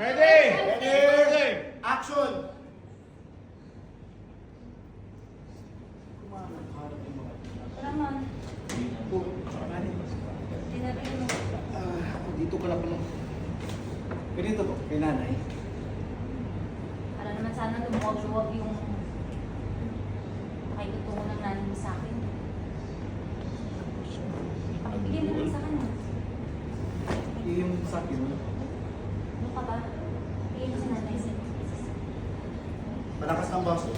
Ready? Ready? Action! Raman, tinabihin mo. Dito ka na pa nung... Ganito po, kay nanay. Para naman sana lumuwag-luwag yung pakikutungo ng nanay mo sa akin. Pakibigyan mo lang sa kanya. Yung sa akin, Ano ka ba? Bigyan mo sa nanay sa Malakas ng baso.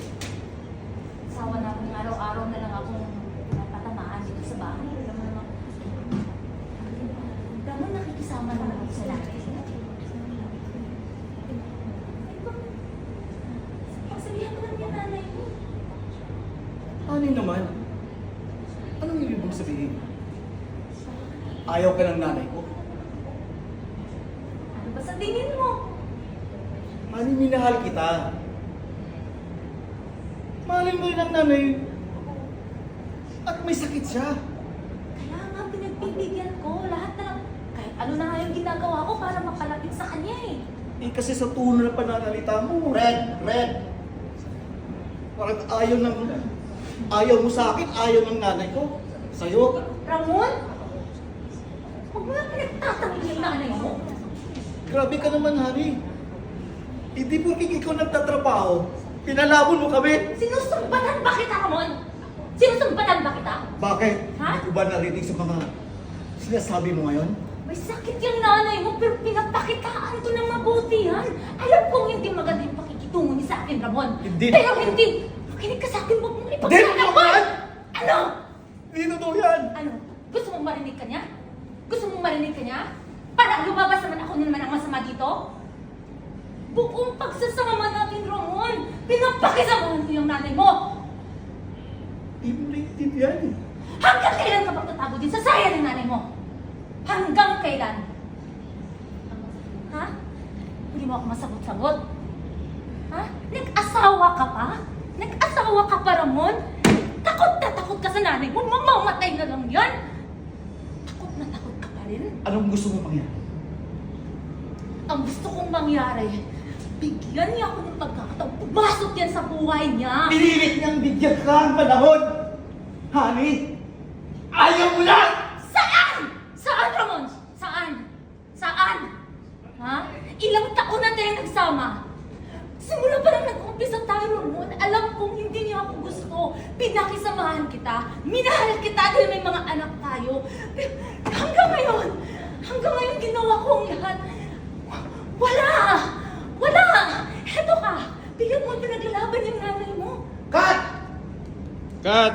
Sawa na akong araw-araw na lang akong napatamaan dito sa bahay. Alam mo naman, daman nakikisama naman ako sa nanay. Pagsabihan mo lang yung nanay mo. ano naman? Anong ibig mong sabihin? Ayaw ka ng nanay ko? Ano ba sa tingin mo? Mani, minahal kita. Mahalin mo rin ang nanay. At may sakit siya. Kaya nga pinagbibigyan ko lahat na lang. Kahit ano na nga yung ginagawa ko para mapalapit sa kanya eh. Eh kasi sa tono na pananalita mo. Red! Parang ayaw mo sa akin, ayaw ng nanay ko. Sa'yo. Ramon? Huwag mo na pinagtatanggol yung nanay mo. Grabe ka naman, Hari. Hindi porking ikaw nagtatrabaho, pinalabon mo kami. Sinusumbatan ba kita, Ramon? Sinusumbatan ba kita? Bakit? Ha? Hindi ko ba narinig sa mga sinasabi mo ngayon? May sakit yung nanay mo pero pinapakitaan ko ng mabuti yan. Alam kong hindi maganda yung pakikitungo niya sa akin, Ramon. Hindi. Pero hindi. Makinig ka sa akin, huwag mong Hindi, ipagsalaman. yan! Ano? Hindi totoo yan! Ano? Gusto mong marinig ka niya? Gusto mong marinig ka niya? Para lumabas naman ako naman ang masama dito? Buong pagsasama natin, Ramon, pinapakisamahan ko yung nanay mo. Hindi mo naiintindihan eh. Hanggang kailan ka magtatago din sa saya ng nanay mo? Hanggang kailan? Ha? Hindi mo ako masagot-sagot? Ha? Nag-asawa ka pa? Nag-asawa ka pa, Ramon? Takot na takot ka sa nanay mo? Mamamatay na lang yan? Takot na takot ka pa rin? Anong gusto mo mangyari? Ang gusto kong mangyari, bigyan niya ako ng pagkakataon. Pumasok yan sa buhay niya. Pinilit niyang bigyan ka ang panahon! Honey! Ayaw mo lang! Saan? Saan, Ramon? Saan? Saan? Ha? Ilang taon na tayo nagsama? Simula pa lang nag-umpisa tayo, Ramon. Alam kong hindi niya ako gusto. Pinakisamahan kita. Minahal kita dahil may mga anak tayo. Pero hanggang ngayon ginawa ko ang lahat. Wala! Wala! Heto ka! Bigyan mo ang pinaglalaban yung nanay mo. Cut! Cut!